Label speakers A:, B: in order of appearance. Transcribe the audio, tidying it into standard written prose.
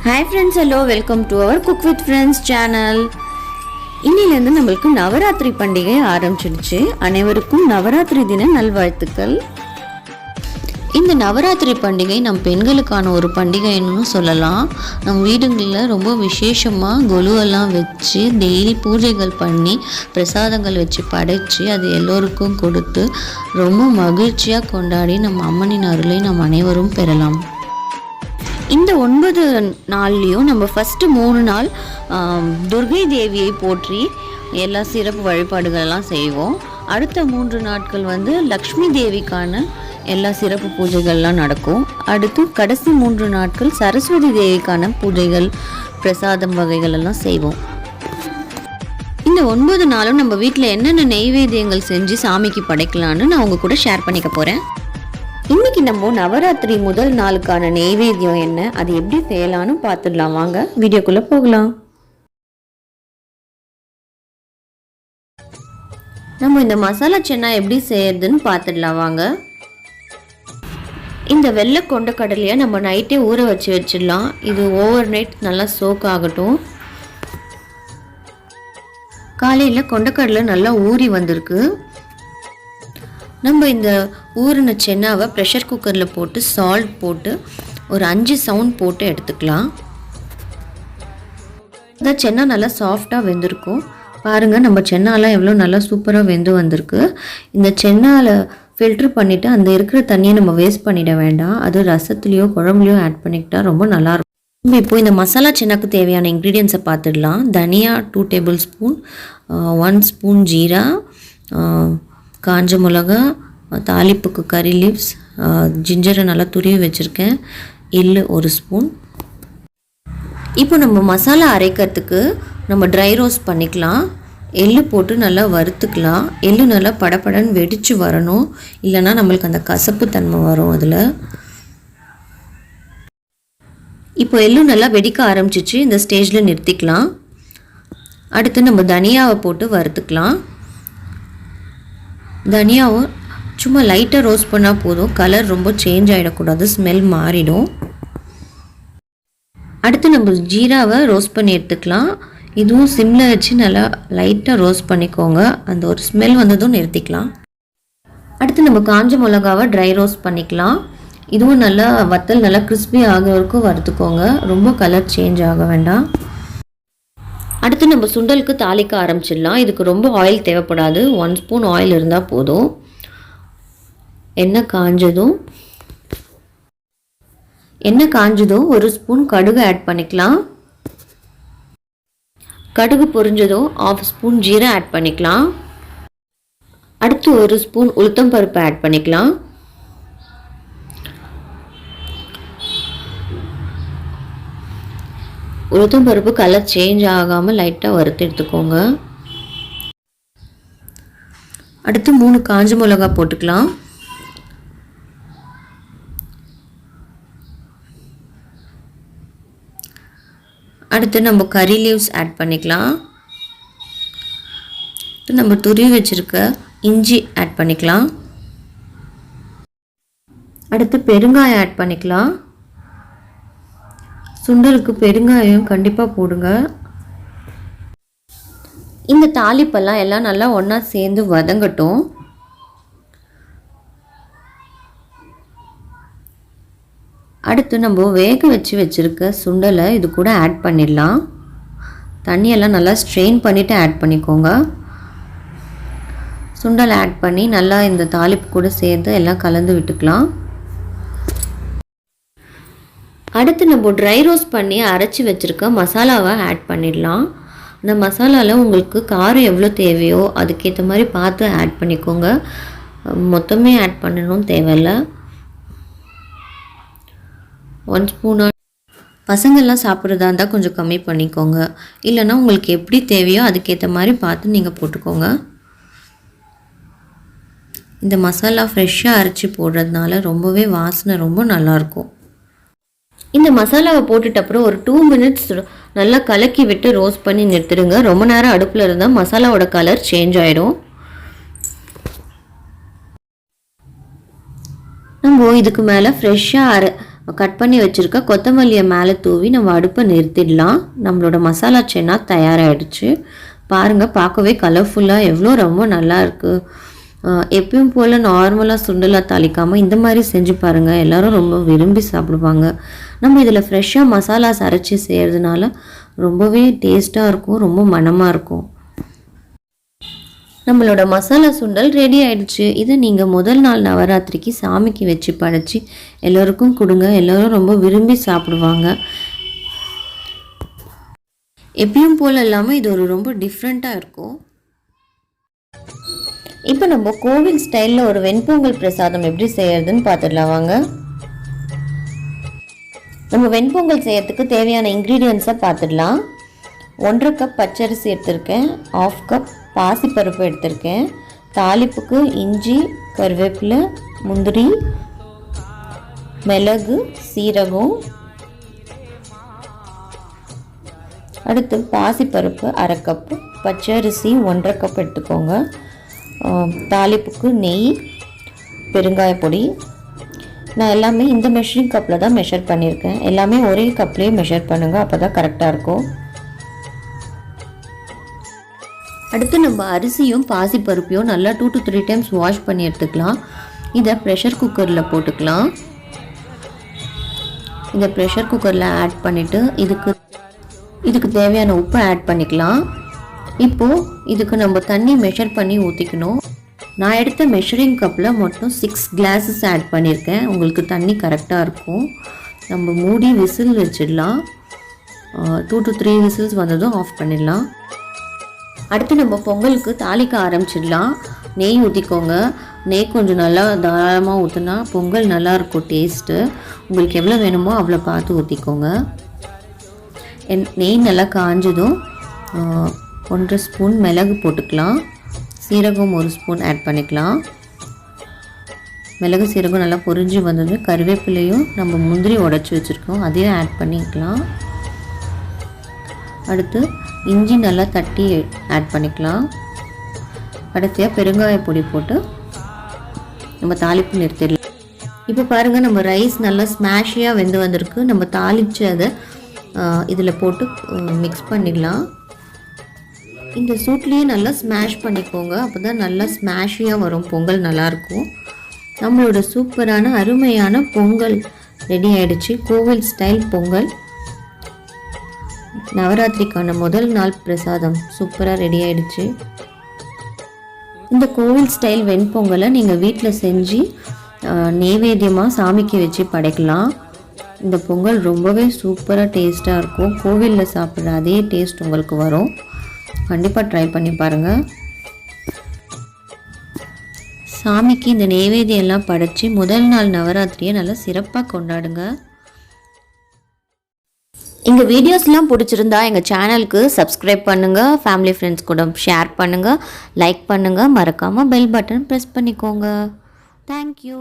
A: Hi friends, hello, welcome to our Cook with Friends channel. இன்னிலிருந்து நம்மளுக்கு நவராத்திரி பண்டிகை ஆரம்பிச்சிடுச்சு. அனைவருக்கும் நவராத்திரி தின நல்வாழ்த்துக்கள். இந்த நவராத்திரி பண்டிகை நம் பெண்களுக்கான ஒரு பண்டிகைன்னு சொல்லலாம். நம் வீடுகளில் ரொம்ப விசேஷமாக கொலுவெல்லாம் வச்சு டெய்லி பூஜைகள் பண்ணி பிரசாதங்கள் வச்சு படைச்சு அது எல்லோருக்கும் கொடுத்து ரொம்ப மகிழ்ச்சியாக கொண்டாடி நம்ம அம்மனின் அருளை நம் அனைவரும் பெறலாம். இந்த 9 நாள்லேயும் நம்ம ஃபஸ்ட்டு 3 நாள் துர்கை தேவியை போற்றி எல்லா சிறப்பு வழிபாடுகளெல்லாம் செய்வோம். அடுத்த 3 நாட்கள் லக்ஷ்மி தேவிக்கான எல்லா சிறப்பு பூஜைகள்லாம் நடக்கும். அடுத்து கடைசி 3 நாட்கள் சரஸ்வதி தேவிக்கான பூஜைகள் பிரசாதம் வகைகள் எல்லாம் செய்வோம். இந்த 9 நாளும் நம்ம வீட்டில் என்னென்ன நெய்வேத்தியங்கள் செஞ்சு சாமிக்கு படைக்கலான்னு நான் உங்கள் கூட ஷேர் பண்ணிக்க போகிறேன். இன்னைக்கு நம்ம நவராத்திரி முதல் நாளுக்கான நெய்வேத்தியம் என்ன, அது எப்படி செய்யலான்னு பார்த்துடலாம். வாங்க வீடியோக்குள்ள போகலாம். நம்ம இந்த மசாலா சென்னா எப்படி செய்யறதுன்னு பார்த்துடலாம் வாங்க. இந்த வெள்ளை கொண்ட கடலையை நம்ம நைட்டே ஊற வச்சிடலாம். இது ஓவர் நைட் நல்லா சோக் ஆகட்டும். காலையில் கொண்டக்கடலை நல்லா ஊறி வந்திருக்கு. நம்ம இந்த ஊறின சென்னாவை ப்ரெஷர் குக்கரில் போட்டு சால்ட் போட்டு ஒரு 5 சவுண்ட் போட்டு எடுத்துக்கலாம். இந்த சென்னா நல்லா சாஃப்டாக வெந்திருக்கும். பாருங்கள், நம்ம சென்னாலாம் எவ்வளோ நல்லா சூப்பராக வெந்து வந்திருக்கு. இந்த சென்னாவில் ஃபில்ட்ரு பண்ணிவிட்டு அந்த இருக்கிற தண்ணியை நம்ம வேஸ்ட் பண்ணிட வேண்டாம். அது ரசத்துலேயோ குழம்புலையோ ஆட் பண்ணிக்கிட்டா ரொம்ப நல்லாயிருக்கும். நம்ம இப்போ இந்த மசாலா சென்னாக்கு தேவையான இன்க்ரீடியன்ஸை பார்த்துடலாம். தனியா 2 டேபிள் ஸ்பூன், 1 ஸ்பூன் ஜீரா, காஞ்ச மிளகா, தாளிப்புக்கு கறி லீவ்ஸ், ஜிஞ்சரை நல்லா துருவி வச்சுருக்கேன், எள்ளு 1 ஸ்பூன். இப்போ நம்ம மசாலா அரைக்கிறதுக்கு நம்ம ட்ரை ரோஸ்ட் பண்ணிக்கலாம். எள்ளு போட்டு நல்லா வறுத்துக்கலாம். எள்ளு நல்லா படப்படன்னு வெடித்து வரணும், இல்லைன்னா நம்மளுக்கு அந்த கசப்பு தன்மை வரும் அதில். இப்போ எள்ளு நல்லா வெடிக்க ஆரம்பிச்சிச்சு. இந்த ஸ்டேஜில் நிறுத்திக்கலாம். அடுத்து நம்ம தனியாவை போட்டு வறுத்துக்கலாம். தனியாவை சும்மா லைட்டாக ரோஸ்ட் பண்ணால் போதும், கலர் ரொம்ப சேஞ்ச் ஆகிடக்கூடாது, ஸ்மெல் மாறிடும். அடுத்து நம்ம ஜீராவை ரோஸ்ட் பண்ணி எடுத்துக்கலாம். இதுவும் சிம்மில் வச்சு நல்லா லைட்டாக ரோஸ்ட் பண்ணிக்கோங்க. அந்த ஒரு ஸ்மெல் வந்ததும் நிறுத்திக்கலாம். அடுத்து நம்ம காஞ்ச மிளகாவை ட்ரை ரோஸ்ட் பண்ணிக்கலாம். இதுவும் நல்லா வத்தல் நல்லா கிறிஸ்பி ஆக வரைக்கும் வறுத்துக்கோங்க, ரொம்ப கலர் சேஞ்ச் ஆக வேண்டாம். அடுத்து நம்ம சுண்டலுக்கு தாளிக்க ஆரம்பிச்சிடலாம். இதுக்கு ரொம்ப ஆயில் தேவைப்படாது, 1 ஸ்பூன் ஆயில் இருந்தால் போதும். எண்ணெய் காஞ்சதும் 1 ஸ்பூன் கடுகு ஆட் பண்ணிக்கலாம். கடுகு பொரிஞ்சதும் 1/2 ஸ்பூன் ஜீரா ஆட் பண்ணிக்கலாம். அடுத்து 1 ஸ்பூன் உளுத்தம் பருப்பு ஆட் பண்ணிக்கலாம். உளுத்தம் பருப்பு கலர் சேஞ்ச் ஆகாமல் லைட்டாக வறுத்து எடுத்துக்கோங்க. அடுத்து 3 காஞ்ச மிளகா போட்டுக்கலாம். அடுத்து நம்ம கறி லீவ்ஸ் ஆட் பண்ணிக்கலாம். நம்ம துருவி வச்சுருக்க இஞ்சி ஆட் பண்ணிக்கலாம். அடுத்து பெருங்காயம் ஆட் பண்ணிக்கலாம். சுண்டலுக்கு பெருங்காயம் கண்டிப்பாக போடுங்க. இந்த தாளிப்பெல்லாம் எல்லாம் நல்லா ஒன்றா சேர்ந்து வதங்கட்டும். அடுத்து நம்ம வேக வச்சுருக்க சுண்டலை இது கூட ஆட் பண்ணிடலாம். தண்ணியெல்லாம் நல்லா ஸ்ட்ரெயின் பண்ணிவிட்டு ஆட் பண்ணிக்கோங்க. சுண்டலை ஆட் பண்ணி நல்லா இந்த தாளிப்பு கூட சேர்த்து எல்லாம் கலந்து விட்டுக்கலாம். அடுத்து நம்ம ட்ரை ரோஸ்ட் பண்ணி அரைச்சி வச்சுருக்க மசாலாவை ஆட் பண்ணிடலாம். அந்த மசாலாவில் உங்களுக்கு காரம் எவ்வளோ தேவையோ அதுக்கேற்ற மாதிரி பார்த்து ஆட் பண்ணிக்கோங்க. மொத்தமே ஆட் பண்ணணும் தேவையில்லை. 1 ஸ்பூனாக பசங்கள்லாம் சாப்பிட்றதா இருந்தால் கொஞ்சம் கம்மி பண்ணிக்கோங்க, இல்லைன்னா உங்களுக்கு எப்படி தேவையோ அதுக்கேற்ற மாதிரி பார்த்து நீங்கள் போட்டுக்கோங்க. இந்த மசாலா ஃப்ரெஷ்ஷாக அரைச்சி போடுறதுனால ரொம்பவே வாசனை ரொம்ப நல்லாயிருக்கும். இந்த மசாலாவை போட்டுட்ட அப்புறம் ஒரு 2 மினிட்ஸ் நல்லா கலக்கி விட்டு ரோஸ்ட் பண்ணி நிறுத்திடுங்க. ரொம்ப நேரம் அடுப்பில் இருந்தால் மசாலாவோட கலர் சேஞ்ச் ஆகிடும். நம்ம இதுக்கு மேலே ஃப்ரெஷ்ஷாக கட் பண்ணி வச்சுருக்க கொத்தமல்லியை மேலே தூவி நம்ம அடுப்பை நிறுத்திடலாம். நம்மளோட மசாலா சென்னா தயாராகிடுச்சு. பாருங்கள், பார்க்கவே கலர்ஃபுல்லாக எவ்வளோ ரொம்ப நல்லா இருக்குது. எப்பயும் போல் நார்மலாக சுண்டலாக தாளிக்காமல் இந்த மாதிரி செஞ்சு பாருங்கள். எல்லோரும் ரொம்ப விரும்பி சாப்பிடுவாங்க. நம்ம இதில் ஃப்ரெஷ்ஷாக மசாலாஸ் அரைச்சி செய்கிறதுனால ரொம்பவே டேஸ்ட்டாக இருக்கும், ரொம்ப மணமாக இருக்கும். நம்மளோட மசாலா சுண்டல் ரெடி ஆகிடுச்சு. இதை நீங்கள் முதல் நாள் நவராத்திரிக்கு சாமிக்கு வச்சு படைச்சி எல்லோருக்கும் கொடுங்க. எல்லோரும் ரொம்ப விரும்பி சாப்பிடுவாங்க. எப்பயும் போல் இல்லாமல் இது ஒரு ரொம்ப டிஃப்ரெண்ட்டாக இருக்கும். இப்போ நம்ம கோவில் ஸ்டைலில் ஒரு வெண்பொங்கல் பிரசாதம் எப்படி செய்யறதுன்னு பார்த்துடலாம் வாங்க. நம்ம வெண்பொங்கல் செய்யறதுக்கு தேவையான இன்க்ரீடியன்ஸை பார்த்துடலாம். 1.5 கப் பச்சரிசி எடுத்திருக்கேன், 1/2 கப் பாசிப்பருப்பு எடுத்திருக்கேன், தாளிப்புக்கு இஞ்சி, கருவேப்பிலை, முந்திரி, மிளகு, சீரகம், அடுத்து பாசிப்பருப்பு 1/2 கப்பு, பச்சரிசி 1.5 கப் எடுத்துக்கோங்க, தாளிப்புக்கு நெய், பெருங்காயப்பொடி. நான் எல்லாமே இந்த மெஷரிங் கப்பில் தான் மெஷர் பண்ணியிருக்கேன். எல்லாமே ஒரே கப்லேயே மெஷர் பண்ணுங்கள், அப்போ தான் கரெக்டாக இருக்கும். அடுத்து நம்ம அரிசியும் பாசிப்பருப்பையும் நல்லா 2 to 3 டைம்ஸ் வாஷ் பண்ணி எடுத்துக்கலாம். இதை ப்ரெஷர் குக்கரில் போட்டுக்கலாம். இதை ப்ரெஷர் குக்கரில் ஆட் பண்ணிவிட்டு இதுக்கு தேவையான உப்பை ஆட் பண்ணிக்கலாம். இப்போது இதுக்கு நம்ம தண்ணி மெஷர் பண்ணி ஊற்றிக்கணும். நான் எடுத்த மெஷரிங் கப்பில் மொத்தம் 6 கிளாஸஸ் ஆட் பண்ணியிருக்கேன். உங்களுக்கு தண்ணி கரெக்டாக இருக்கும். நம்ம மூடி விசில் வச்சிடலாம். 2 to 3 விசில்ஸ் வந்ததும் ஆஃப் பண்ணிடலாம். அடுத்து நம்ம பொங்கலுக்கு தாளிக்க ஆரம்பிச்சிடலாம். நெய் ஊற்றிக்கோங்க. நெய் கொஞ்சம் நல்லா தாராளமாக ஊற்றினா பொங்கல் நல்லாயிருக்கும் டேஸ்ட்டு. உங்களுக்கு எவ்வளோ வேணுமோ அவ்வளோ பார்த்து ஊற்றிக்கோங்க. நெய் நல்லா காஞ்சதும் 1 ஸ்பூன் மிளகு போட்டுக்கலாம். சீரகம் 1 ஸ்பூன் ஆட் பண்ணிக்கலாம். மிளகு சீரகம் நல்லா பொரிஞ்சு வந்தது. கருவேப்பிலையும் நம்ம முந்திரி உடச்சி வச்சுருக்கோம், அதையும் ஆட் பண்ணிக்கலாம். அடுத்து இஞ்சி நல்லா தட்டி ஆட் பண்ணிக்கலாம். கடைசியாக பெருங்காய பொடி போட்டு நம்ம தாளிப்பு நிறுத்திடலாம். இப்போ பாருங்கள், நம்ம ரைஸ் நல்லா ஸ்மாஷியாக வெந்து வந்திருக்கு. நம்ம தாளித்து அதை இதில் போட்டு மிக்ஸ் பண்ணிடலாம். இந்த சூட்லேயே நல்லா ஸ்மாஷ் பண்ணிக்கோங்க, அப்போ தான் நல்லா ஸ்மாஷியாக வரும், பொங்கல் நல்லாயிருக்கும். நம்மளோட சூப்பரான அருமையான பொங்கல் ரெடி ஆகிடுச்சு. கோவில் ஸ்டைல் பொங்கல் நவராத்திரிக்கான முதல் நாள் பிரசாதம் சூப்பராக ரெடி ஆகிடுச்சு. இந்த கோவில் ஸ்டைல் வெண்பொங்கலை நீங்கள் வீட்டில் செஞ்சு நெய்வேத்தியமாக சாமிக்கு வச்சு படைக்கலாம். இந்த பொங்கல் ரொம்பவே சூப்பராக டேஸ்ட்டாக இருக்கும். கோவிலில் சாப்பிட்ற அதே டேஸ்ட் உங்களுக்கு வரும். கண்டிப்பாக ட்ரை பண்ணி பாருங்கள். சாமிக்கு இந்த நெய்வேத்தியம் எல்லாம் படைச்சி முதல் நாள் நவராத்திரியை நல்லா சிறப்பாக கொண்டாடுங்க. எங்கள் வீடியோஸ்லாம் பிடிச்சிருந்தா எங்கள் சேனலுக்கு சப்ஸ்கிரைப் பண்ணுங்கள், ஃபேமிலி ஃப்ரெண்ட்ஸ் கூட ஷேர் பண்ணுங்கள், லைக் பண்ணுங்கள், மறக்காமல் பெல் பட்டன் ப்ரெஸ் பண்ணிக்கோங்க. தேங்க்யூ.